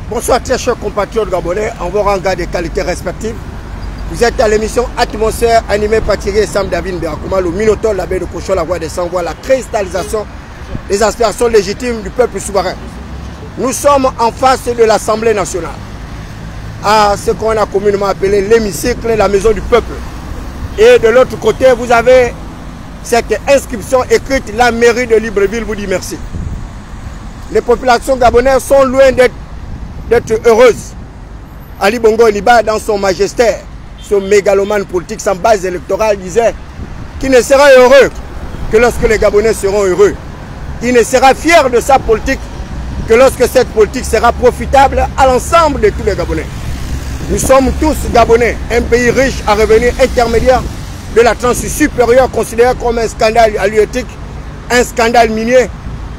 Bonsoir très chers compatriotes gabonais, en vos rangs des qualités respectives. Vous êtes à l'émission Atmosphère animée par Thierry Sam David Berakouma, le Minotaure, l'abbé de Cochon, la voix des sans-voix, la cristallisation des aspirations légitimes du peuple souverain. Nous sommes en face de l'Assemblée nationale, à ce qu'on a communément appelé l'hémicycle, la maison du peuple. Et de l'autre côté, vous avez cette inscription écrite, la mairie de Libreville vous dit merci. Les populations gabonaises sont loin d'être heureuses. Ali Bongo Liba, dans son magistère, ce mégalomane politique sans base électorale, disait qu'il ne sera heureux que lorsque les Gabonais seront heureux. Il ne sera fier de sa politique que lorsque cette politique sera profitable à l'ensemble de tous les Gabonais. Nous sommes tous Gabonais, un pays riche à revenus intermédiaires de la tranche supérieure, considéré comme un scandale halieutique, un scandale minier,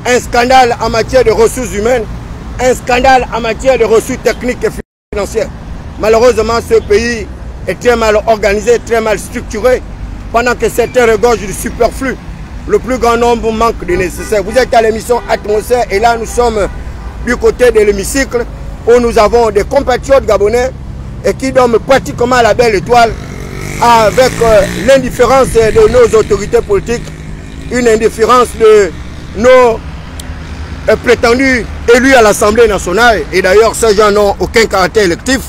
un scandale en matière de ressources humaines, un scandale en matière de ressources techniques et financières. Malheureusement, ce pays est très mal organisé, très mal structuré, pendant que certains regorgent du superflu. Le plus grand nombre manque de nécessaire. Vous êtes à l'émission Atmosphère et là nous sommes du côté de l'hémicycle où nous avons des compatriotes gabonais et qui dorment pratiquement à la belle étoile avec l'indifférence de nos autorités politiques, une indifférence de nos prétendus élus à l'Assemblée nationale. Et d'ailleurs, ces gens n'ont aucun caractère électif.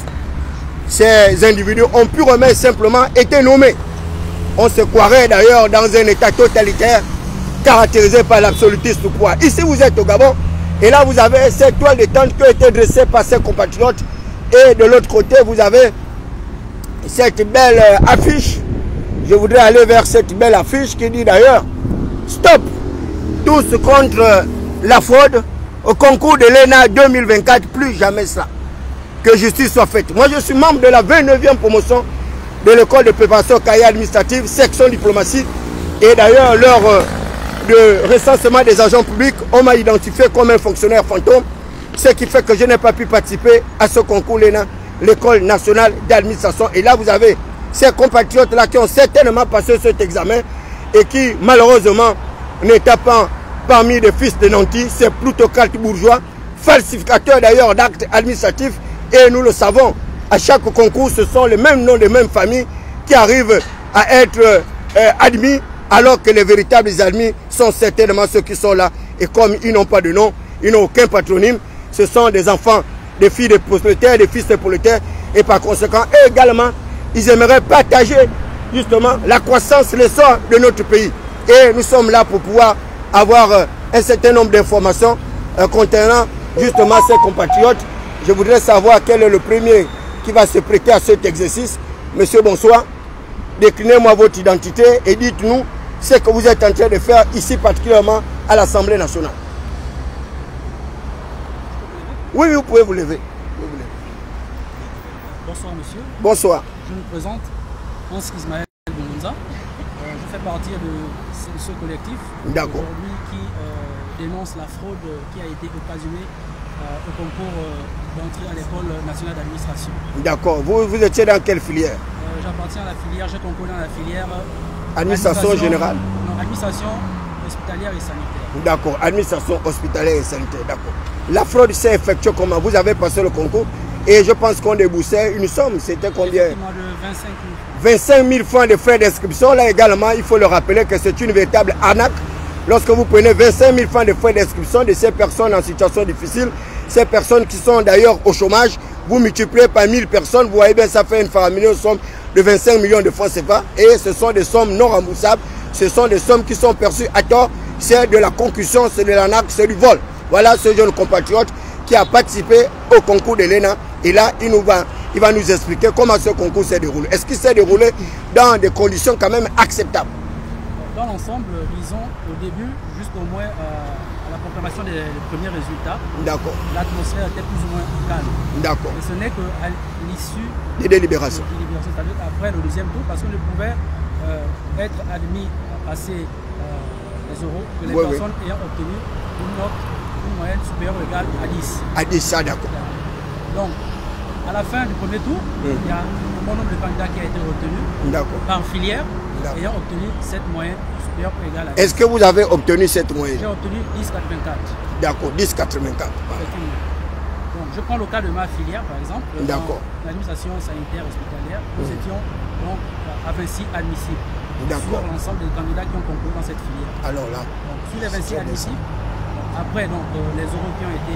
Ces individus ont purement simplement été nommés. On se croirait d'ailleurs dans un état totalitaire caractérisé par l'absolutisme du pouvoir. Ici, vous êtes au Gabon et là, vous avez cette toile de tente qui a été dressée par ses compatriotes. Et de l'autre côté, vous avez cette belle affiche. Je voudrais aller vers cette belle affiche qui dit d'ailleurs « Stop ! Tous contre la fraude au concours de l'ENA 2024, plus jamais ça. Que justice soit faite. » Moi, je suis membre de la 29e promotion de l'école de préparation carrière administrative, section diplomatie. Et d'ailleurs, lors de recensement des agents publics, on m'a identifié comme un fonctionnaire fantôme, ce qui fait que je n'ai pas pu participer à ce concours l'ENA, l'école nationale d'administration. Et là, vous avez ces compatriotes-là qui ont certainement passé cet examen et qui, malheureusement, n'étaient pas parmi les fils de nantis, ces plutocrates bourgeois, falsificateurs d'ailleurs d'actes administratifs. Et nous le savons, à chaque concours, ce sont les mêmes noms, les mêmes familles qui arrivent à être admis, alors que les véritables admis sont certainement ceux qui sont là. Et comme ils n'ont pas de nom, ils n'ont aucun patronyme, ce sont des enfants, des filles de prolétaires, des fils de prolétaires. Et par conséquent, eux également, ils aimeraient partager justement la croissance, l'essor de notre pays. Et nous sommes là pour pouvoir avoir un certain nombre d'informations contenant justement ces compatriotes. Je voudrais savoir quel est le premier qui va se prêter à cet exercice. Monsieur, bonsoir. Déclinez-moi votre identité et dites-nous ce que vous êtes en train de faire ici, particulièrement à l'Assemblée nationale. Oui, vous pouvez vous lever. Bonsoir, monsieur. Bonsoir. Je me présente, Hans Ismaël Bonza. Je fais partie de ce collectif aujourd'hui qui dénonce la fraude qui a été occasionnée au concours d'entrée à l'école nationale d'administration. D'accord. Vous étiez dans quelle filière? J'appartiens à la filière, j'ai concouru dans la filière administration générale. Non, administration hospitalière et sanitaire. D'accord, administration hospitalière et sanitaire, d'accord. La fraude s'est effectuée comment? Vous avez passé le concours et je pense qu'on déboursait une somme, c'était combien? De 25 000 francs. 25 000 francs de frais d'inscription. Là également, il faut le rappeler que c'est une véritable arnaque. Lorsque vous prenez 25 000 francs de frais d'inscription de ces personnes en situation difficile, ces personnes qui sont d'ailleurs au chômage, vous multipliez par 1000 personnes, vous voyez bien, ça fait une faramineuse somme de 25 millions de francs CFA. Et ce sont des sommes non remboursables, ce sont des sommes qui sont perçues à tort. C'est de la concussion, c'est de l'arnaque, c'est du vol. Voilà ce jeune compatriote qui a participé au concours de l'ENA. Et là, il va nous expliquer comment ce concours s'est déroulé. Est-ce qu'il s'est déroulé dans des conditions quand même acceptables? Dans l'ensemble, disons, au début, jusqu'au moins à la proclamation des premiers résultats, l'atmosphère était plus ou moins calme. D'accord. Et ce n'est qu'à l'issue des délibérations. C'est-à-dire après le deuxième tour, parce qu'on ne pouvait être admis à passer les euros que les personnes ayant obtenu une moyenne supérieure ou égale à 10. À 10, ça d'accord. Donc, à la fin du premier tour, il y a un bon nombre de candidats qui a été retenu par filière ayant obtenu cette moyenne supérieure ou égale à 10. Est-ce que vous avez obtenu cette moyenne? J'ai obtenu 10,84. D'accord, 10,84. Donc, je prends le cas de ma filière, par exemple. D'accord. L'administration sanitaire hospitalière, nous étions donc à 26 admissibles sur l'ensemble des candidats qui ont concouru dans cette filière. Alors là, donc, sur les 26 admissibles, après donc, les oraux qui ont été,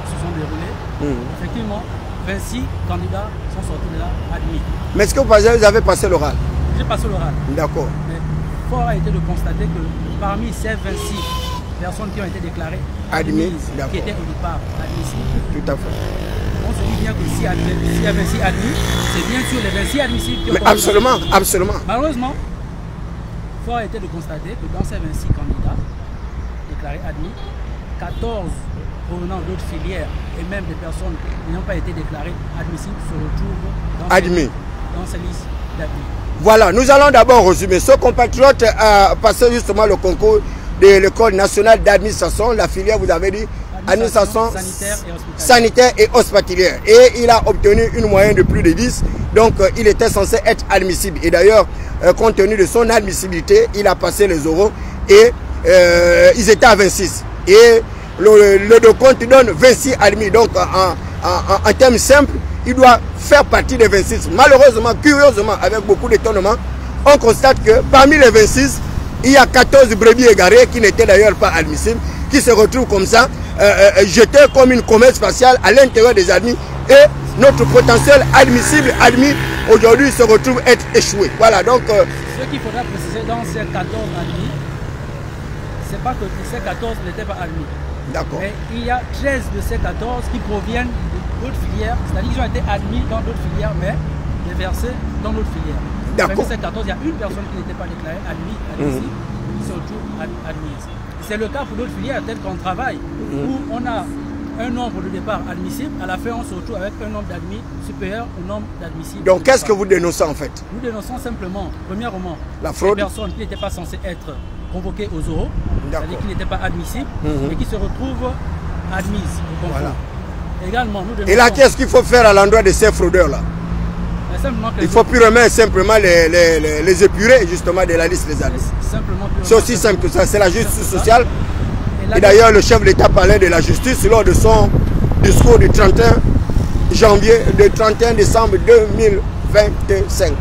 se sont déroulés, effectivement, 26 candidats sont sortis de là admis. Mais est-ce que vous avez passé l'oral? J'ai passé l'oral. D'accord. Mais fort a été de constater que parmi ces 26 personnes qui ont été déclarées admises, qui étaient au départ admissibles, tout à fait. On se dit bien que s'il y a 26 admis, c'est bien sûr les 26 admissibles qui ont... Mais absolument, absolument. Malheureusement, fort a été de constater que dans ces 26 candidats déclarés admis, 14 provenant d'autres filières et même des personnes qui n'ont pas été déclarées admissibles se retrouvent dans ces listes d'admis. Voilà, nous allons d'abord résumer. Ce compatriote a passé justement le concours de l'École nationale d'administration, la filière, vous avez dit, administration sanitaire et hospitalière. Et il a obtenu une moyenne de plus de 10, donc il était censé être admissible. Et d'ailleurs, compte tenu de son admissibilité, il a passé les oraux et ils étaient à 26. Et le décompte donne 26 admis. Donc en termes simples, il doit faire partie des 26. Malheureusement, curieusement, avec beaucoup d'étonnement, on constate que parmi les 26, il y a 14 brebis égarées qui n'étaient d'ailleurs pas admissibles, qui se retrouvent comme ça, jetées comme une comète spatiale à l'intérieur des admis. Et notre potentiel admissible, admis, aujourd'hui se retrouve être échoué. Voilà, donc... Ce qu'il faudra préciser dans ces 14 admis, c'est pas que ces 14 n'étaient pas admis. D'accord. Mais il y a 13 de ces 14 qui proviennent d'autres filières, c'est-à-dire qu'ils ont été admis dans d'autres filières, mais déversés dans d'autres filières. Parmi ces 14, il y a une personne qui n'était pas déclarée admissible, qui se retrouve admise. C'est le cas pour d'autres filières telles qu'on travaille, où on a un nombre de départ admissible, à la fin on se retrouve avec un nombre d'admis supérieur au nombre d'admissibles. Donc qu'est-ce que vous dénoncez en fait? Nous dénonçons simplement, premièrement, la fraude. Les personnes qui n'étaient pas censées être convoquées aux oraux, c'est-à-dire qui n'étaient pas admissibles, et qui se retrouvent admises au concours. Voilà. Également, nous dénonçons... Et là, qu'est-ce qu'il faut faire à l'endroit de ces fraudeurs-là? Il faut purement et simplement les épurer justement de la liste des admis. C'est aussi simple que ça, c'est la justice sociale. Et d'ailleurs, le chef de l'État parlait de la justice lors de son discours du 31 décembre 2025.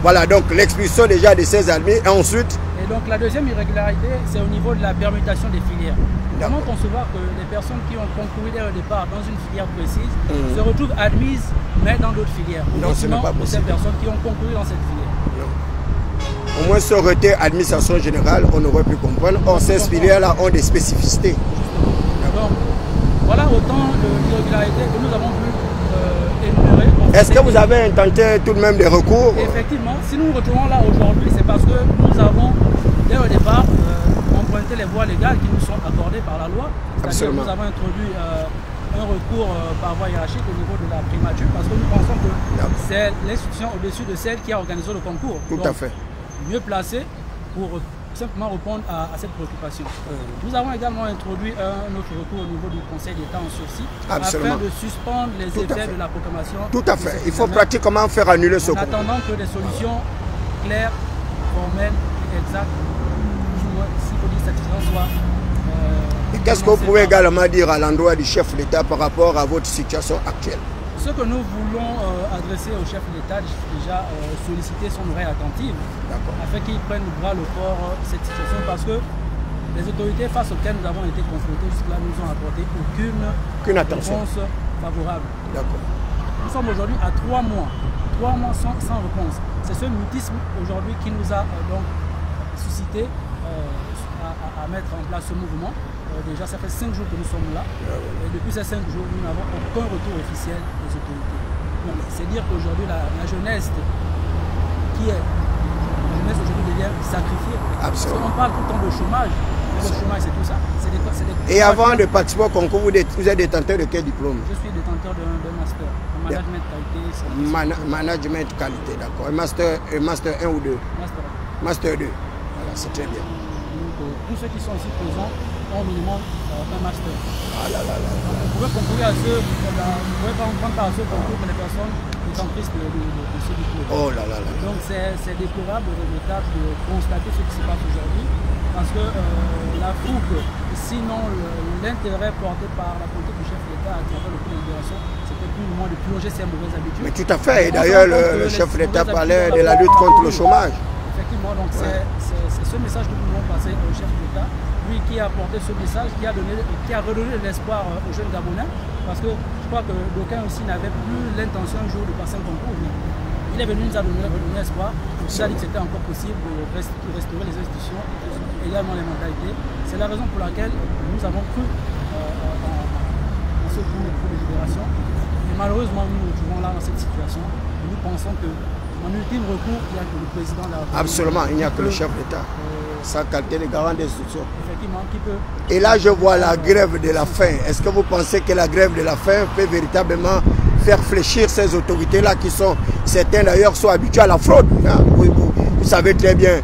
Voilà, donc l'expulsion déjà de ces admis. Et ensuite... Et donc la deuxième irrégularité, c'est au niveau de la permutation des filières. Comment concevoir que les personnes qui ont concouru dès le départ dans une filière précise se retrouvent admises, mais dans d'autres filières? Non, ce n'est pas possible. Ces personnes qui ont concouru dans cette filière. Non. Au moins, ça aurait été administration générale, on aurait pu comprendre. Or, ces filières-là ont des spécificités. Donc, voilà autant d'irrégularités que nous avons pu énumérer. Est-ce que vous avez intenté tout de même des recours? Effectivement, si nous nous retrouvons là aujourd'hui, c'est parce que nous avons, dès le départ, emprunté les voies légales qui nous sont accordées par la loi. C'est-à-dire que nous avons introduit un recours par voie hiérarchique au niveau de la primature, parce que nous pensons que c'est l'institution au-dessus de celle qui a organisé le concours. Tout à fait. Mieux placé pour simplement répondre à cette préoccupation. Nous avons également introduit un autre recours au niveau du Conseil d'État en sursis, afin de suspendre les effets de la proclamation. Tout à fait. Il faut pratiquement faire annuler ce concours. En attendant que des solutions claires, formelles et exactes, si police satisfaisante soit... Et qu'est-ce que vous pouvez également dire à l'endroit du chef de l'État par rapport à votre situation actuelle? Ce que nous voulons adresser au chef de l'État, déjà solliciter son oreille attentive, afin qu'il prenne le bras le corps cette situation, parce que les autorités face auxquelles nous avons été confrontés jusque-là nous ont apporté aucune réponse favorable. Nous sommes aujourd'hui à 3 mois sans réponse. C'est ce mutisme aujourd'hui qui nous a donc suscité à mettre en place ce mouvement. Déjà, ça fait 5 jours que nous sommes là. Et depuis ces 5 jours, nous n'avons aucun retour officiel des autorités. C'est dire qu'aujourd'hui, la jeunesse aujourd'hui devient sacrifiée. Absolument. On parle tout le temps de chômage. Mais le chômage, c'est tout ça. Et avant de participer au concours, vous êtes détenteur de quel diplôme? Je suis détenteur d'un master en management qualité. Management qualité, d'accord. Un master 1 ou 2? Master 2. Voilà, c'est très bien. Tous ceux qui sont ici présents ont au minimum un master. Vous pouvez concourir à ce, vous pouvez pas prendre part à ce concours que les personnes sont tristes de ce diplôme. Donc c'est déplorable, regrettable de constater ce qui se passe aujourd'hui. parce que la fougue, sinon l'intérêt porté par la politique du chef d'État à travers le coup de libération, c'était plus ou moins de plonger ses mauvaises habitudes. Mais tout à fait, et d'ailleurs le chef d'État parlait de la lutte contre le chômage. Effectivement, donc c'est ce message que nous voulons passer au chef d'État, lui qui a apporté ce message, qui a redonné l'espoir aux jeunes Gabonais, parce que je crois que d'aucuns aussi n'avaient plus l'intention un jour de passer un concours. Il est venu nous a donné espoir, il a dit que c'était encore possible de restaurer les institutions, également les mentalités. C'est la raison pour laquelle nous avons cru en ce coup de libération. Et malheureusement, nous nous trouvons là dans cette situation. Nous pensons que en ultime recours, il n'y a que le président de la République. Absolument, il n'y a que le chef d'État. Sa qualité de garant des institutions. Effectivement, qui peut. Et là, je vois la grève de la faim. Est-ce que vous pensez que la grève de la faim peut véritablement faire fléchir ces autorités-là qui sont, certains d'ailleurs, sont habitués à la fraude, hein? Vous savez très bien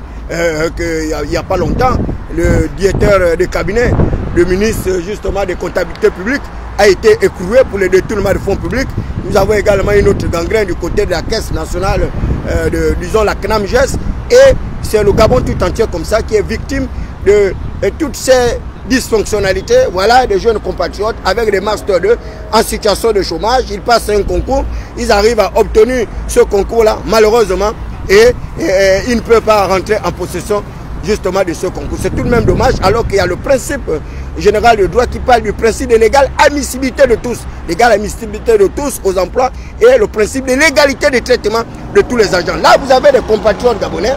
qu'il n'y a pas longtemps, le directeur de cabinet, le ministre justement des comptabilités publiques, a été écroué pour le détournement de fonds publics. Nous avons également une autre gangrène du côté de la Caisse nationale, disons la CNAMGES, et c'est le Gabon tout entier comme ça qui est victime de toutes ces dysfonctionnalités. Voilà des jeunes compatriotes avec des Master 2 en situation de chômage. Ils passent un concours, ils arrivent à obtenir ce concours-là, malheureusement, et ils ne peuvent pas rentrer en possession justement de ce concours. C'est tout de même dommage, alors qu'il y a le principe général de droit qui parle du principe de l'égale admissibilité de tous, l'égale admissibilité de tous aux emplois et le principe de l'égalité de traitement de tous les agents. Là, vous avez des compatriotes gabonais,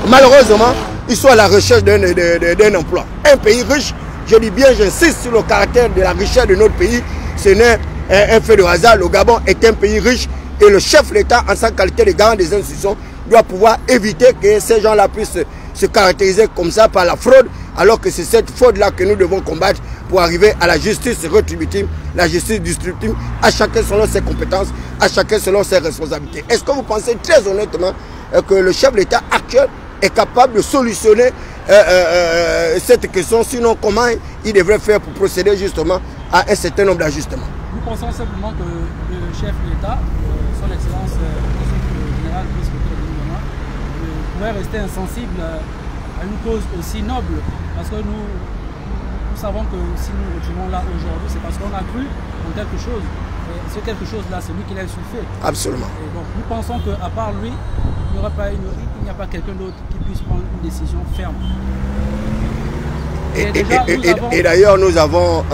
malheureusement, ils sont à la recherche d'un emploi. Un pays riche, je dis bien, j'insiste sur le caractère de la richesse de notre pays, ce n'est un fait de hasard. Le Gabon est un pays riche et le chef de l'État, en sa qualité de garant des institutions, doit pouvoir éviter que ces gens-là puissent se caractériser comme ça par la fraude, alors que c'est cette fraude-là que nous devons combattre pour arriver à la justice rétributive, la justice distributive, à chacun selon ses compétences, à chacun selon ses responsabilités. Est-ce que vous pensez très honnêtement que le chef de l'État actuel est capable de solutionner cette question, sinon comment il devrait faire pour procéder justement à un certain nombre d'ajustements? Nous pensons simplement que le chef de l'État, son Excellence le général pourrait rester insensible à une cause aussi noble, parce que nous savons que si nous nous retrouvons là aujourd'hui, c'est parce qu'on a cru en quelque chose. Et ce quelque chose-là, c'est lui qui l'a insufflé. Absolument. Et donc nous pensons qu'à part lui, il n'y a pas quelqu'un d'autre qui puisse prendre une décision ferme. Et d'ailleurs, nous avons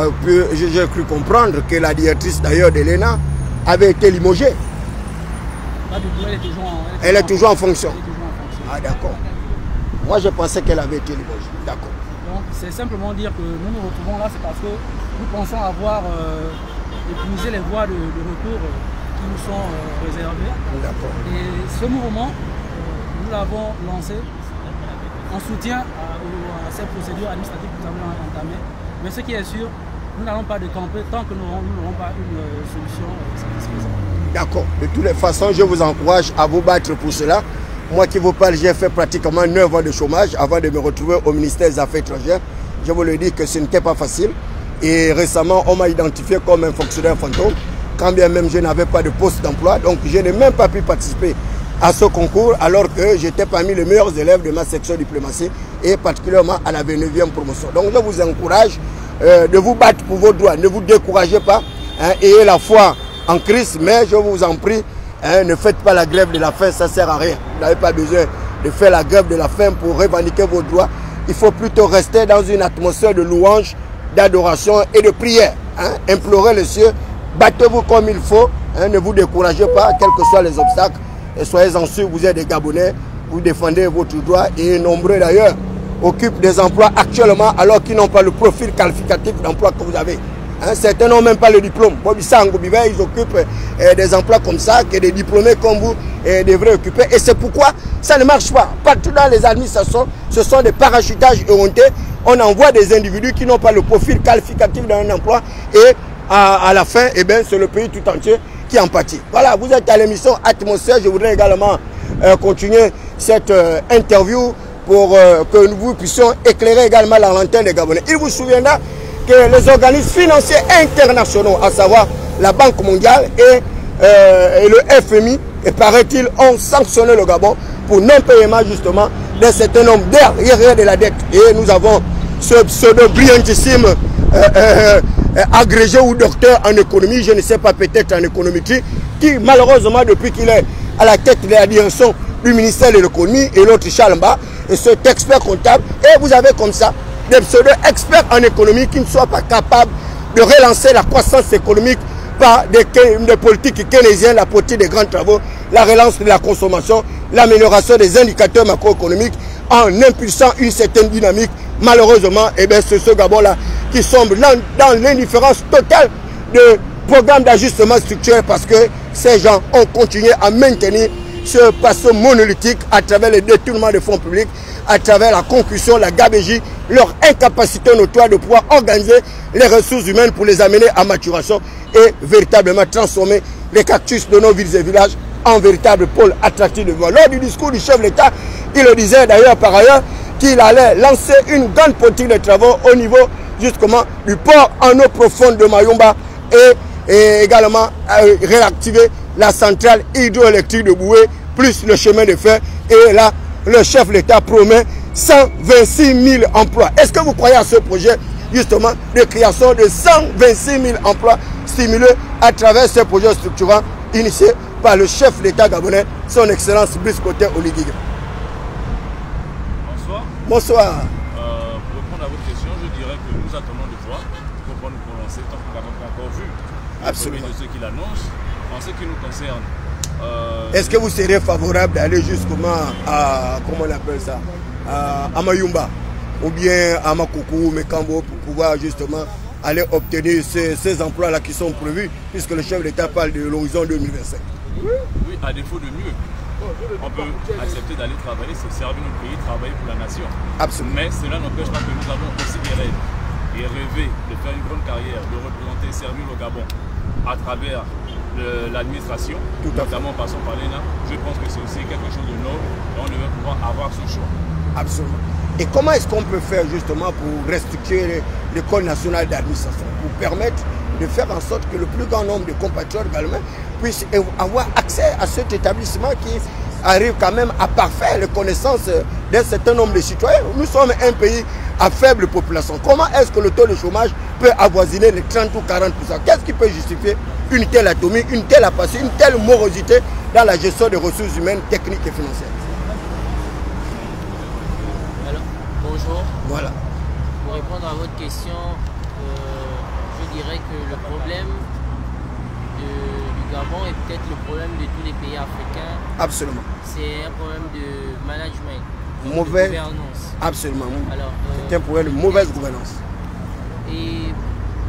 j'ai cru comprendre que la directrice d'ailleurs de l'ENA avait été limogée. Elle est toujours en fonction. Ah d'accord. Moi je pensais qu'elle avait été limogée. D'accord. Donc c'est simplement dire que nous nous retrouvons là, c'est parce que nous pensons avoir épuisé les voies de retour qui nous sont réservées. D'accord. Et ce mouvement, nous l'avons lancé en soutien à ces procédures administratives que nous avons entamées. Mais ce qui est sûr, nous n'allons pas décamper tant que nous n'aurons pas une solution satisfaisante. D'accord. De toutes les façons, je vous encourage à vous battre pour cela. Moi qui vous parle, j'ai fait pratiquement 9 ans de chômage avant de me retrouver au ministère des Affaires étrangères. Je vous le dis que ce n'était pas facile. Et récemment, on m'a identifié comme un fonctionnaire fantôme, quand bien même je n'avais pas de poste d'emploi. Donc je n'ai même pas pu participer à ce concours, alors que j'étais parmi les meilleurs élèves de ma section diplomatie, et particulièrement à la 29e promotion. Donc je vous encourage de vous battre pour vos droits. Ne vous découragez pas, hein, ayez la foi en Christ, mais je vous en prie, hein, ne faites pas la grève de la faim, ça ne sert à rien. Vous n'avez pas besoin de faire la grève de la faim pour revendiquer vos droits. Il faut plutôt rester dans une atmosphère de louange, d'adoration et de prière. Hein. Implorez les cieux, battez-vous comme il faut, hein, ne vous découragez pas, quels que soient les obstacles. Et soyez-en sûrs, vous êtes des Gabonais, vous défendez votre droit, et nombreux d'ailleurs occupent des emplois actuellement alors qu'ils n'ont pas le profil qualificatif d'emploi que vous avez. Hein, certains n'ont même pas le diplôme. Ils occupent des emplois comme ça, que des diplômés comme vous devraient occuper. Et c'est pourquoi ça ne marche pas. Partout dans les administrations, ce sont des parachutages éhontés. On envoie des individus qui n'ont pas le profil qualificatif d'un emploi. Et à la fin, eh c'est le pays tout entier qui en pâtit. Voilà, vous êtes à l'émission Atmosphère. Je voudrais également continuer cette interview pour que nous puissions éclairer également la lanterne des Gabonais. Il vous souviendra que les organismes financiers internationaux, à savoir la Banque mondiale et le FMI, et paraît-il, ont sanctionné le Gabon pour non-paiement justement d'un certain nombre derrière de la dette. Et nous avons ce pseudo brillantissime agrégé ou docteur en économie, je ne sais pas, peut-être en économétrie, qui malheureusement depuis qu'il est à la tête de la direction du ministère de l'économie, et l'autre Chalamba, et cet expert comptable, et vous avez comme ça des pseudo-experts en économie qui ne soient pas capables de relancer la croissance économique par des politiques keynésiennes, la politique des grands travaux, la relance de la consommation, l'amélioration des indicateurs macroéconomiques en impulsant une certaine dynamique. Malheureusement, eh bien, c'est ce Gabon-là qui sombre dans l'indifférence totale de programme d'ajustement structurel parce que ces gens ont continué à maintenir ce passé monolithique à travers le détournement de fonds publics, à travers la concussion, la gabégie, leur incapacité notoire de pouvoir organiser les ressources humaines pour les amener à maturation et véritablement transformer les cactus de nos villes et villages en véritable pôle attractif de voie. Lors du discours du chef de l'État, il le disait d'ailleurs par ailleurs qu'il allait lancer une grande politique de travaux au niveau justement du port en eau profonde de Mayumba et également réactiver la centrale hydroélectrique de Boué, plus le chemin de fer. Et là, le chef de l'État promet 126 000 emplois. Est-ce que vous croyez à ce projet justement de création de 126 000 emplois stimulés à travers ce projet structurant initié par le chef de l'État gabonais, son Excellence Brice Clotaire Oligui? Bonsoir. Bonsoir. Pour répondre à votre question, je dirais que nous attendons de voir pour pouvoir nous prononcer tant qu'on n'a pas encore vu Absolument. de ceux qui l'annoncent. En ce qui nous concerne, est-ce que vous seriez favorable d'aller jusqu'à comment on appelle ça, à Mayumba ou bien à Makoukou, Mekambo pour pouvoir justement aller obtenir ces emplois-là qui sont prévus puisque le chef de l'État parle de l'horizon 2025? Oui, à défaut de mieux, on peut accepter d'aller travailler, se servir notre pays, travailler pour la nation. Absolument. Mais cela n'empêche pas que nous avons aussi des rêves et rêver de faire une grande carrière, de représenter, servir le Gabon à travers l'administration, notamment en passant par l'ENA. Je pense que c'est aussi quelque chose de noble et on devrait pouvoir avoir son choix. Absolument. Et comment est-ce qu'on peut faire justement pour restructurer l'école nationale d'administration, pour permettre de faire en sorte que le plus grand nombre de compatriotes également puissent avoir accès à cet établissement qui arrive quand même à parfaire les connaissances d'un certain nombre de citoyens? Nous sommes un pays à faible population. Comment est-ce que le taux de chômage peut avoisiner les 30 ou 40%? Qu'est-ce qui peut justifier une telle atomie, une telle apathie, une telle morosité dans la gestion des ressources humaines, techniques et financières? Alors, bonjour. Voilà. Pour répondre à votre question, je dirais que le problème du Gabon est peut-être le problème de tous les pays africains. Absolument. C'est un problème de management, mauvaise de gouvernance. Absolument. C'est un problème de mauvaise gouvernance. Et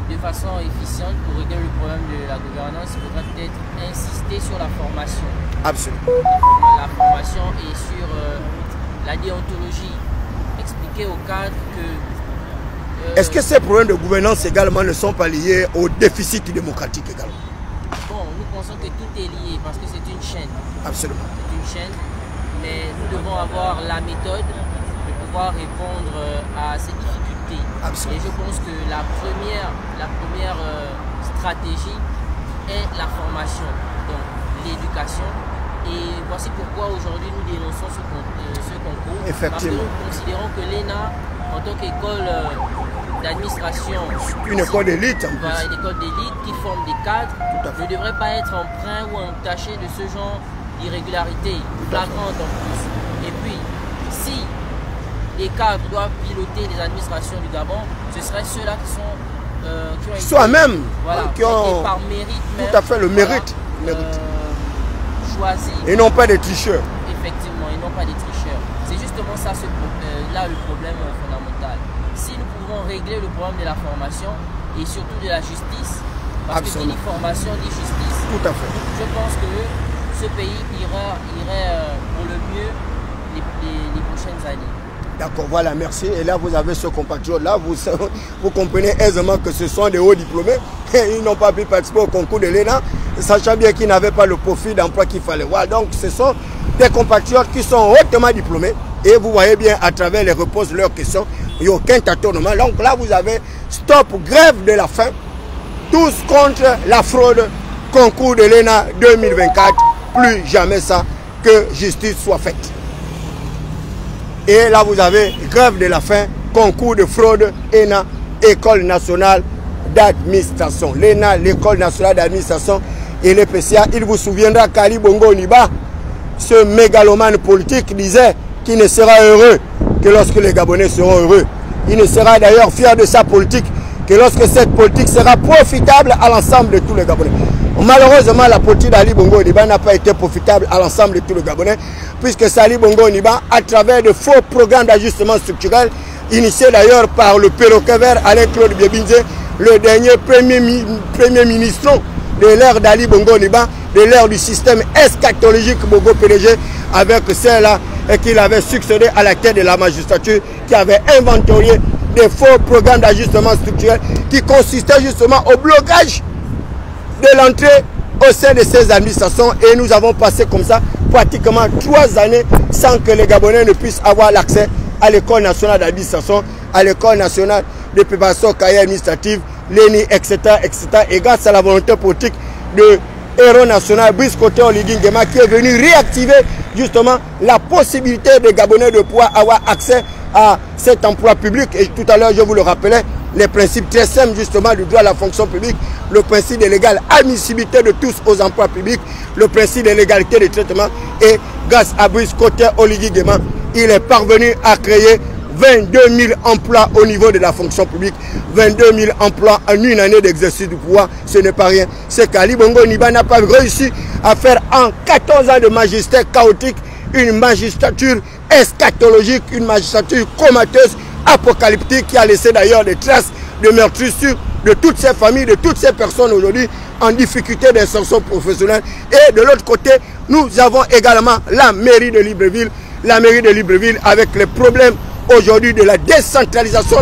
de façon efficiente, pour régler le problème de la gouvernance, il faudra peut-être insister sur la formation. Absolument. La formation et sur la déontologie. Expliquer au cadre que... Est-ce que ces problèmes de gouvernance également ne sont pas liés au déficit démocratique également? Bon, nous pensons que tout est lié parce que c'est une chaîne. Absolument. C'est une chaîne, mais nous devons avoir la méthode de pouvoir répondre à ces difficultés. Absolument. Et je pense que la première stratégie est la formation, donc l'éducation. Et voici pourquoi aujourd'hui nous dénonçons ce concours. Effectivement. Parce que nous considérons que l'ENA, en tant qu'école d'administration, une école d'élite, voilà, une école d'élite qui forme des cadres, ne devrait pas être emprunt ou entaché de ce genre d'irrégularité flagrante en plus. Et puis, si les cadres doivent piloter les administrations du Gabon, ce seraient ceux-là qui sont qui ont été par mérite même, tout à fait le mérite, choisi. Et non pas des tricheurs. Effectivement, et non pas des tricheurs. C'est justement ça là le problème fondamental. Si nous pouvons régler le problème de la formation et surtout de la justice, parce que dit formation, dit justice. Tout à fait. Je pense que ce pays irait pour le mieux les prochaines années. D'accord, voilà, merci. Et là, vous avez ce compatriote-là, vous comprenez aisément que ce sont des hauts diplômés. Ils n'ont pas pu participer au concours de l'ENA, sachant bien qu'ils n'avaient pas le profil d'emploi qu'il fallait. Voilà, donc ce sont des compatriotes qui sont hautement diplômés. Et vous voyez bien, à travers les réponses de leurs questions, il n'y a aucun tâtonnement. Donc là, vous avez stop, grève de la faim. Tous contre la fraude, concours de l'ENA 2024. Plus jamais ça, que justice soit faite. Et là, vous avez grève de la faim, concours de fraude, ENA, École nationale d'administration. L'ENA, l'École nationale d'administration et le PCA. Il vous souviendra qu'Ali Bongo Niba, ce mégalomane politique, disait qu'il ne sera heureux que lorsque les Gabonais seront heureux. Il ne sera d'ailleurs fier de sa politique que lorsque cette politique sera profitable à l'ensemble de tous les Gabonais. Malheureusement, la politique d'Ali Bongo Niba n'a pas été profitable à l'ensemble de tous les Gabonais, puisque c'est Ali Bongo Niba, à travers de faux programmes d'ajustement structurel, initiés d'ailleurs par le perroquet vert Alain-Claude Biebinze, le dernier premier ministre de l'ère d'Ali Bongo Niba, de l'ère du système eschatologique Bongo PDG, avec celle-là qu'il avait succédé à la tête de la magistrature, qui avait inventorié des faux programmes d'ajustement structurel qui consistaient justement au blocage de l'entrée au sein de ces administrations. Et nous avons passé comme ça pratiquement 3 années sans que les Gabonais ne puissent avoir l'accès à l'école nationale d'administration, à l'école nationale de préparation cahier administrative, l'ENI, etc., etc. Et grâce à la volonté politique de héros national Brice Côté Oligui Nguema, qui est venu réactiver justement la possibilité des Gabonais de pouvoir avoir accès à cet emploi public. Et tout à l'heure, je vous le rappelais, les principes très simples justement du droit à la fonction publique, le principe de l'égale admissibilité de tous aux emplois publics, le principe de l'égalité de traitement. Et grâce à Brice Côté Oligui Nguema, il est parvenu à créer 22 000 emplois au niveau de la fonction publique. 22 000 emplois en une année d'exercice du pouvoir, ce n'est pas rien. C'est qu'Ali Bongo Niba n'a pas réussi à faire en 14 ans de magistère chaotique une magistrature eschatologique, une magistrature comateuse, apocalyptique, qui a laissé d'ailleurs des traces de meurtrissures de toutes ces familles, de toutes ces personnes aujourd'hui en difficulté d'insertion professionnelle. Et de l'autre côté, nous avons également la mairie de Libreville. La mairie de Libreville avec les problèmes aujourd'hui de la décentralisation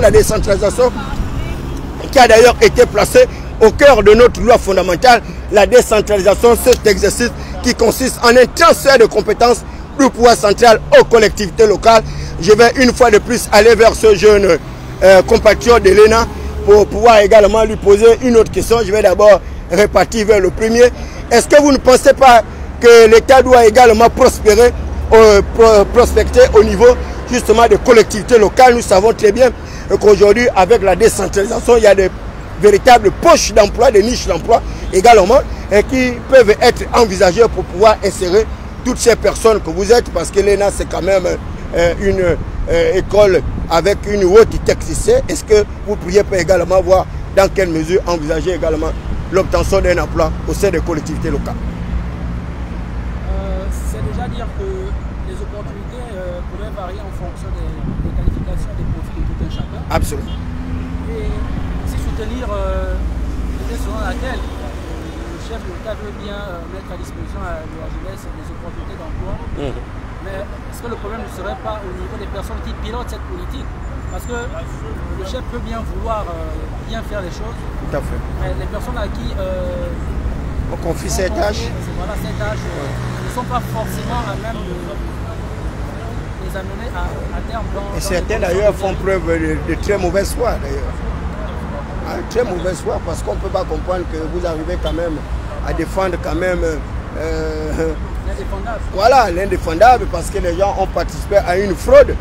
qui a d'ailleurs été placée au cœur de notre loi fondamentale. La décentralisation, cet exercice qui consiste en un transfert de compétences du pouvoir central aux collectivités locales. Je vais une fois de plus aller vers ce jeune compatriote de l'ENA pour pouvoir également lui poser une autre question. Je vais d'abord répartir vers le premier. Est-ce que vous ne pensez pas que l'État doit également prospecter au niveau justement des collectivités locales? Nous savons très bien qu'aujourd'hui, avec la décentralisation, il y a des véritables poches d'emploi, des niches d'emploi également, qui peuvent être envisagées pour pouvoir insérer toutes ces personnes que vous êtes, parce que l'ENA, c'est quand même une école avec une haute technicité. Est-ce que vous pourriez pas également voir dans quelle mesure envisager également l'obtention d'un emploi au sein des collectivités locales? C'est déjà dire que les opportunités pourraient varier en fonction des qualifications, des profils de tout un chacun. Absolument. Et si soutenir l'idée selon laquelle le chef de l'État veut bien mettre à disposition de la jeunesse des opportunités d'emploi, mais est-ce que le problème ne serait pas au niveau des personnes qui pilotent cette politique? Parce que le chef peut bien vouloir bien faire les choses. Tout à fait. Mais les personnes à qui on confie ces tâches. Voilà, ces tâches ne sont pas forcément à même de les amener à terme. Et certains d'ailleurs font preuve de très mauvaise foi d'ailleurs. Très mauvaise foi, parce qu'on ne peut pas comprendre que vous arrivez quand même à défendre quand même l'indéfendable. Voilà, l'indéfendable, parce que les gens ont participé à une fraude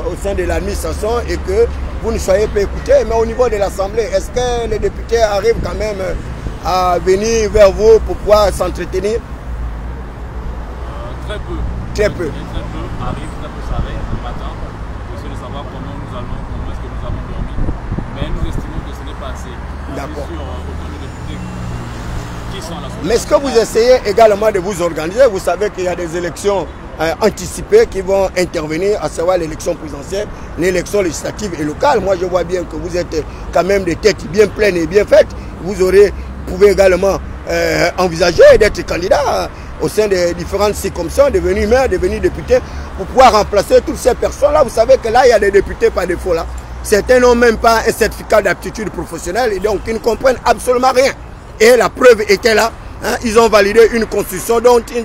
au sein de l'administration et que vous ne soyez pas écoutés. Mais au niveau de l'Assemblée, est-ce que les députés arrivent quand même à venir vers vous pour pouvoir s'entretenir? Très peu. Très peu. Très peu arrive, très peu s'arrête le matin, pour essayer de savoir comment nous allons, comment est-ce que nous avons dormi. Mais nous estimons que ce n'est pas assez. D'accord. Sur autant de députés qui sont à l'Assemblée. Mais est-ce que vous essayez également de vous organiser? Vous savez qu'il y a des élections anticipées qui vont intervenir, à savoir l'élection présidentielle, l'élection législative et locale. Moi, je vois bien que vous êtes quand même des têtes bien pleines et bien faites. Vous pouvez également envisager d'être candidat au sein des différentes circonscriptions, devenir maire, devenir député, pour pouvoir remplacer toutes ces personnes-là. Vous savez que là, il y a des députés par défaut là. Certains n'ont même pas un certificat d'aptitude professionnelle et donc ils ne comprennent absolument rien. Et la preuve était là. Hein, ils ont validé une constitution dont ils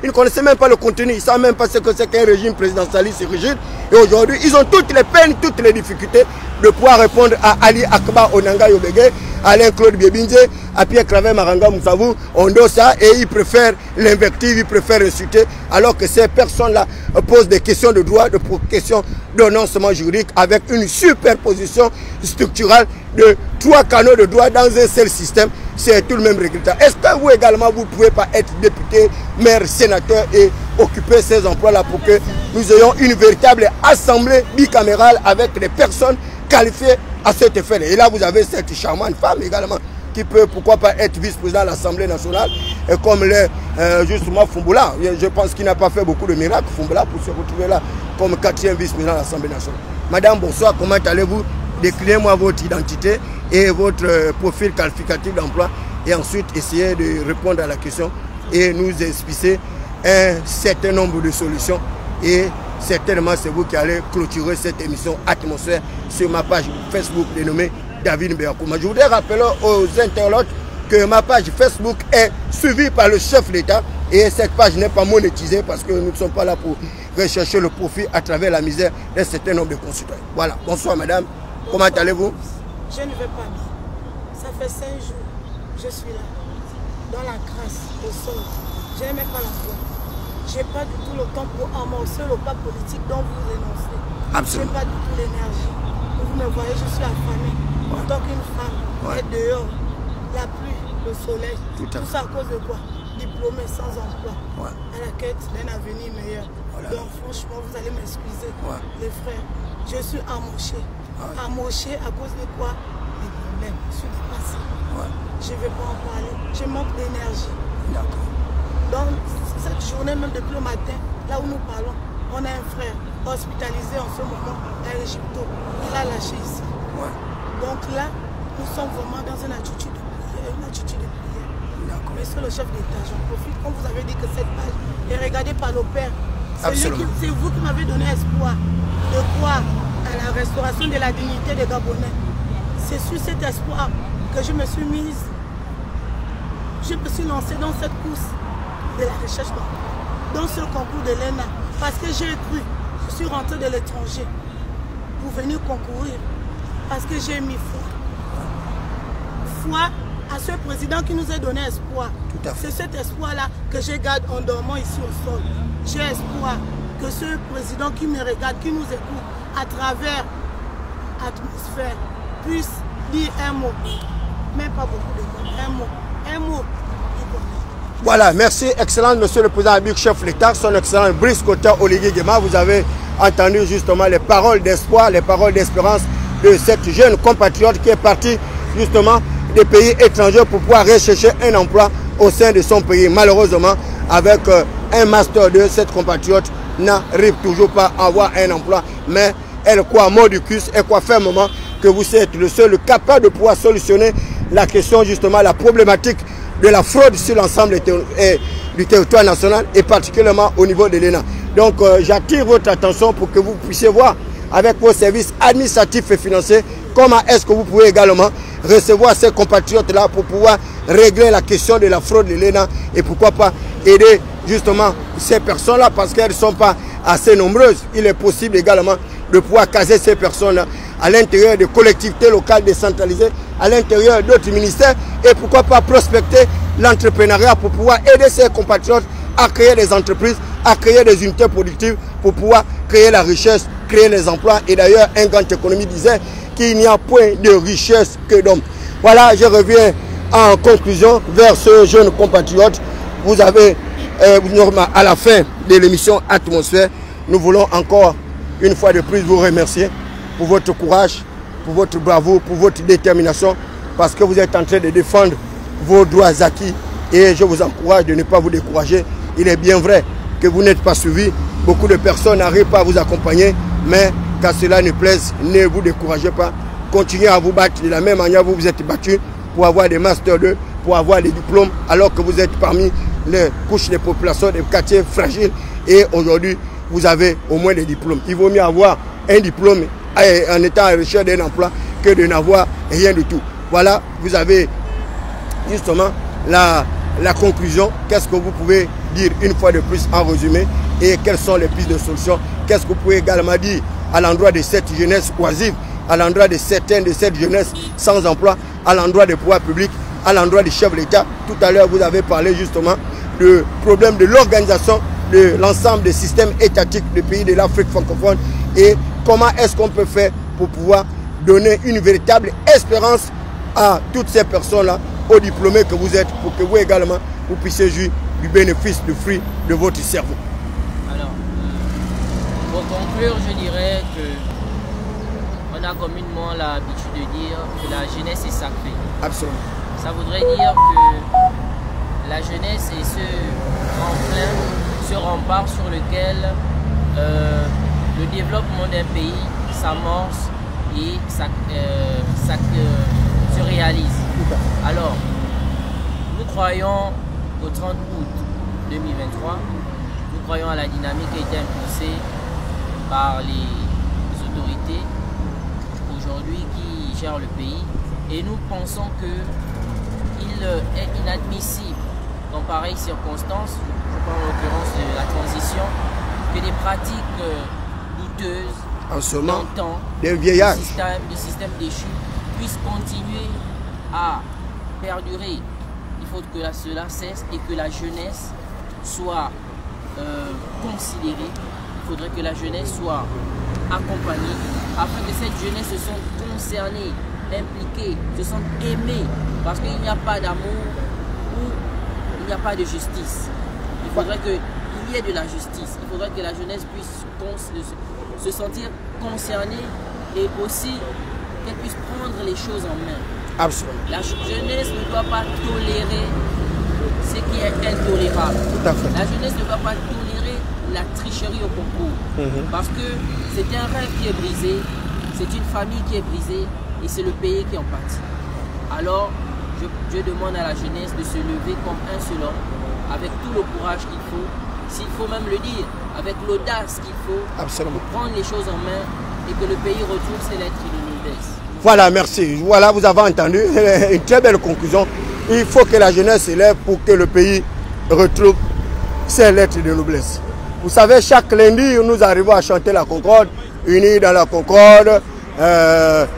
ne connaissaient même pas le contenu. Ils ne savent même pas ce que c'est qu'un régime présidentialiste et rigide. Et aujourd'hui, ils ont toutes les peines, toutes les difficultés de pouvoir répondre à Ali Akba Onanga Yobege, Alain-Claude Biebinze, à Pierre-Claver Maranga Moussavou, on doit ça et ils préfèrent l'invective, ils préfèrent insulter, alors que ces personnes-là posent des questions de droit, de questions d'annoncement juridique avec une superposition structurelle de 3 canaux de droit dans un seul système. C'est tout le même résultat. Est-ce que vous également, vous ne pouvez pas être député, maire, sénateur et occuper ces emplois-là pour que nous ayons une véritable assemblée bicamérale avec des personnes qualifiées à cet effet? Et là, vous avez cette charmante femme également qui peut, pourquoi pas, être vice-président de l'Assemblée nationale, et comme l'est justement Fumbola. Je pense qu'il n'a pas fait beaucoup de miracles, Fumbola, pour se retrouver là comme 4e vice-président de l'Assemblée nationale. Madame, bonsoir, comment allez-vous? Déclinez-moi votre identité et votre profil qualificatif d'emploi et ensuite essayez de répondre à la question et nous expliquer un certain nombre de solutions. Et certainement, c'est vous qui allez clôturer cette émission Atmosphère sur ma page Facebook dénommée David Mbeyakouma. Je voudrais rappeler aux internautes que ma page Facebook est suivie par le chef d'État et cette page n'est pas monétisée parce que nous ne sommes pas là pour rechercher le profit à travers la misère d'un certain nombre de concitoyens. Voilà. Bonsoir madame. Comment allez-vous? Je ne vais pas bien. Ça fait 5 jours. Je suis là. Dans la grâce, au sol. Je n'aime pas la foi. Je n'ai pas du tout le temps pour amorcer le pas politique dont vous énoncez. Je n'ai pas du tout l'énergie. Vous me voyez, je suis affamée. En tant qu'une femme, être dehors, la pluie, le soleil. Tout ça à cause de quoi? Diplômée sans emploi. À la quête d'un avenir meilleur. Donc franchement, vous allez m'excuser. Les frères, je suis amochée. Amoché à cause de quoi? Des problèmes. Je suis dépassée. Je ne vais pas en parler. Je manque d'énergie. Donc, cette journée, même depuis le matin, là où nous parlons, on a un frère hospitalisé en ce moment à l'Égypto. Il a lâché ici. Donc là, nous sommes vraiment dans une attitude de prière. Monsieur le chef d'État, j'en profite. Comme vous avez dit que cette page est regardée par nos pères, c'est vous qui m'avez donné espoir de croire à la restauration de la dignité des Gabonais. C'est sur cet espoir que je me suis mise, je me suis lancée dans cette course de la recherche dans ce concours de l'ENA, parce que j'ai cru, je suis rentrée de l'étranger pour venir concourir, parce que j'ai mis foi à ce président qui nous a donné espoir. C'est cet espoir-là que je garde en dormant ici au sol. J'ai espoir que ce président qui me regarde, qui nous écoute, à travers Atmosphère, puisse dire un mot, même pas beaucoup de mots, un mot. Voilà, merci, excellent monsieur le président Abik, chef de l'État, son excellent Brice Kota Olivier Guéma. Vous avez entendu justement les paroles d'espoir, les paroles d'espérance de cette jeune compatriote qui est partie justement des pays étrangers pour pouvoir rechercher un emploi au sein de son pays. Malheureusement, avec un master 2, cette compatriote n'arrive toujours pas à avoir un emploi, mais elle croit mordicus et croit fermement que vous êtes le seul capable de pouvoir solutionner la question, justement, la problématique de la fraude sur l'ensemble du territoire national et particulièrement au niveau de l'ENA. Donc, j'attire votre attention pour que vous puissiez voir avec vos services administratifs et financiers comment est-ce que vous pouvez également recevoir ces compatriotes-là pour pouvoir régler la question de la fraude de l'ENA et pourquoi pas aider justement ces personnes-là parce qu'elles ne sont pas assez nombreuses. Il est possible également de pouvoir caser ces personnes à l'intérieur des collectivités locales décentralisées, à l'intérieur d'autres ministères et pourquoi pas prospecter l'entrepreneuriat pour pouvoir aider ces compatriotes à créer des entreprises, à créer des unités productives pour pouvoir créer la richesse, créer les emplois. Et d'ailleurs, un grand économie disait qu'il n'y a point de richesse que d'hommes. Voilà, je reviens en conclusion vers ce jeune compatriote. Vous avez, à la fin de l'émission Atmosphère, nous voulons encore une fois de plus vous remercier pour votre courage, pour votre bravoure, pour votre détermination, parce que vous êtes en train de défendre vos droits acquis et je vous encourage de ne pas vous décourager. Il est bien vrai que vous n'êtes pas suivi, beaucoup de personnes n'arrivent pas à vous accompagner, mais qu'à cela ne plaise, ne vous découragez pas. Continuez à vous battre de la même manière que vous vous êtes battu pour avoir des Master 2, pour avoir des diplômes, alors que vous êtes parmi les couches des populations des quartiers fragiles et aujourd'hui vous avez au moins des diplômes. Il vaut mieux avoir un diplôme en étant à la recherche d'un emploi que de n'avoir rien du tout. Voilà, vous avez justement la conclusion. Qu'est-ce que vous pouvez dire une fois de plus en résumé et quelles sont les pistes de solutions? Qu'est-ce que vous pouvez également dire à l'endroit de cette jeunesse oisive, à l'endroit de certains de cette jeunesse sans emploi, à l'endroit des pouvoirs publics, à l'endroit du chef de l'État. Tout à l'heure, vous avez parlé justement du problème de l'organisation de l'ensemble des systèmes étatiques des pays de l'Afrique francophone et comment est-ce qu'on peut faire pour pouvoir donner une véritable espérance à toutes ces personnes-là, aux diplômés que vous êtes, pour que vous également, vous puissiez jouir du bénéfice, du fruit de votre cerveau. Alors, pour conclure, je dirais que on a communément l'habitude de dire que la jeunesse est sacrée. Absolument. Ça voudrait dire que la jeunesse est ce tremplin, ce rempart sur lequel le développement d'un pays s'amorce et se réalise. Alors, nous croyons au 30 août 2023, nous croyons à la dynamique qui a été impulsée par les autorités aujourd'hui qui gèrent le pays et nous pensons qu'il est inadmissible dans pareilles circonstances, je parle en l'occurrence de la transition, que des pratiques douteuses, en ce moment, des systèmes déchus puissent continuer à perdurer. Il faut que cela cesse et que la jeunesse soit considérée. Il faudrait que la jeunesse soit accompagnée afin que cette jeunesse se sente concernée, impliquée, se sente aimée. Parce qu'il n'y a pas d'amour où il n'y a pas de justice. Il faudrait qu'il y ait de la justice. Il faudrait que la jeunesse puisse se sentir concernée et aussi qu'elle puisse prendre les choses en main. Absolument. La jeunesse ne doit pas tolérer ce qui est intolérable. Tout à fait. La jeunesse ne doit pas tolérer la tricherie au concours. Parce que c'est un rêve qui est brisé, c'est une famille qui est brisée et c'est le pays qui en pâtit. Alors, je demande à la jeunesse de se lever comme un seul homme, avec tout le courage qu'il faut, s'il faut même le dire, avec l'audace qu'il faut, pour prendre les choses en main et que le pays retrouve ses lettres de noblesse. Voilà, merci. Voilà, vous avez entendu une très belle conclusion. Il faut que la jeunesse s'élève pour que le pays retrouve ses lettres de noblesse. Vous savez, chaque lundi, nous arrivons à chanter la Concorde, unis dans la Concorde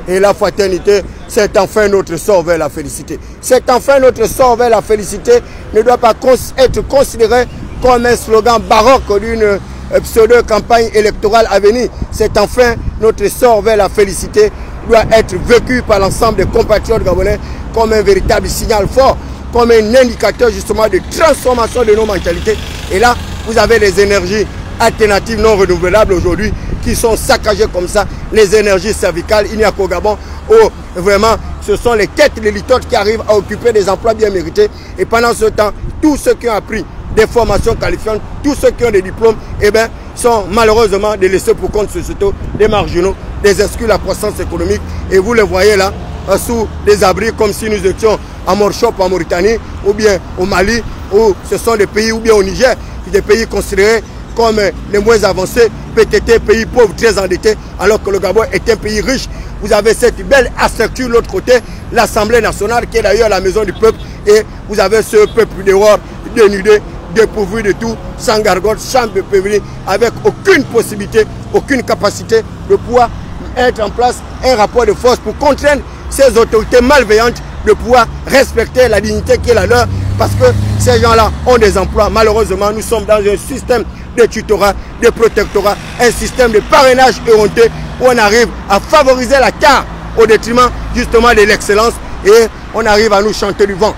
et la fraternité. C'est enfin notre sort vers la félicité. C'est enfin notre sort vers la félicité ne doit pas être considéré comme un slogan baroque d'une pseudo-campagne électorale à venir. C'est enfin notre sort vers la félicité doit être vécu par l'ensemble des compatriotes gabonais comme un véritable signal fort, comme un indicateur justement de transformation de nos mentalités. Et là, vous avez les énergies alternatives non renouvelables aujourd'hui qui sont saccagées comme ça, les énergies cervicales. Il n'y a qu'au Gabon où vraiment ce sont les têtes de litotes qui arrivent à occuper des emplois bien mérités. Et pendant ce temps, tous ceux qui ont appris des formations qualifiantes, tous ceux qui ont des diplômes, eh bien, sont malheureusement des laissés pour compte sociétaux, des marginaux, des exclus de la croissance économique. Et vous le voyez là, sous des abris comme si nous étions à Morshop en Mauritanie, ou bien au Mali, ou ce sont des pays, ou bien au Niger, des pays considérés comme les moins avancés, PTT, pays pauvres, très endettés, alors que le Gabon est un pays riche. Vous avez cette belle structure de l'autre côté, l'Assemblée nationale, qui est d'ailleurs la maison du peuple, et vous avez ce peuple dehors, dénudé, dépourvu de tout, sans gargote, sans prévenir, avec aucune possibilité, aucune capacité de pouvoir mettre en place un rapport de force pour contraindre ces autorités malveillantes de pouvoir respecter la dignité qui est la leur, parce que ces gens-là ont des emplois. Malheureusement, nous sommes dans un système de tutorat, de protectorat, un système de parrainage éhonté où on arrive à favoriser la carte au détriment justement de l'excellence et on arrive à nous chanter du vent.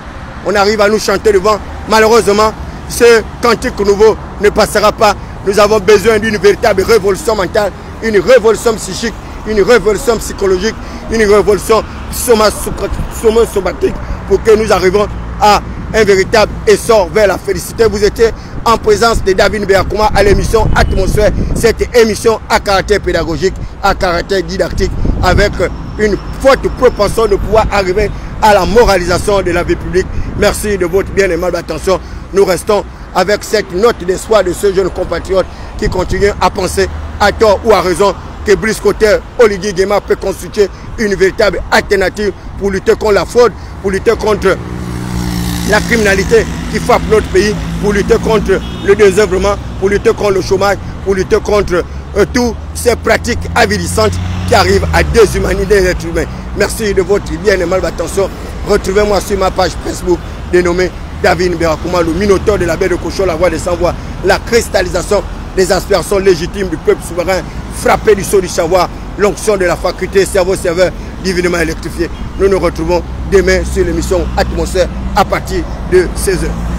On arrive à nous chanter du vent. Malheureusement, ce cantique nouveau ne passera pas. Nous avons besoin d'une véritable révolution mentale, une révolution psychique, une révolution psychologique, une révolution somatique pour que nous arrivions à un véritable essor vers la félicité. Vous étiez en présence de David Beakouma à l'émission Atmosphère, cette émission à caractère pédagogique, à caractère didactique, avec une forte propension de pouvoir arriver à la moralisation de la vie publique. Merci de votre bien aimable attention. Nous restons avec cette note d'espoir de ce jeune compatriote qui continue à penser à tort ou à raison que Brice Kotter, Olivier Guéma peut constituer une véritable alternative pour lutter contre la fraude, pour lutter contre la criminalité qui frappe notre pays, pour lutter contre le désœuvrement, pour lutter contre le chômage, pour lutter contre toutes ces pratiques avilissantes qui qui arrive à déshumaniser l'être humain. Merci de votre bien aimable attention. Retrouvez-moi sur ma page Facebook dénommée David Berakouma, le minotaure de la baie de Cochon, la voix des sans-voix, la cristallisation des aspirations légitimes du peuple souverain, frappé du sceau du savoir, l'onction de la faculté cerveau-serveur divinement électrifié. Nous nous retrouvons demain sur l'émission Atmosphère à partir de 16h.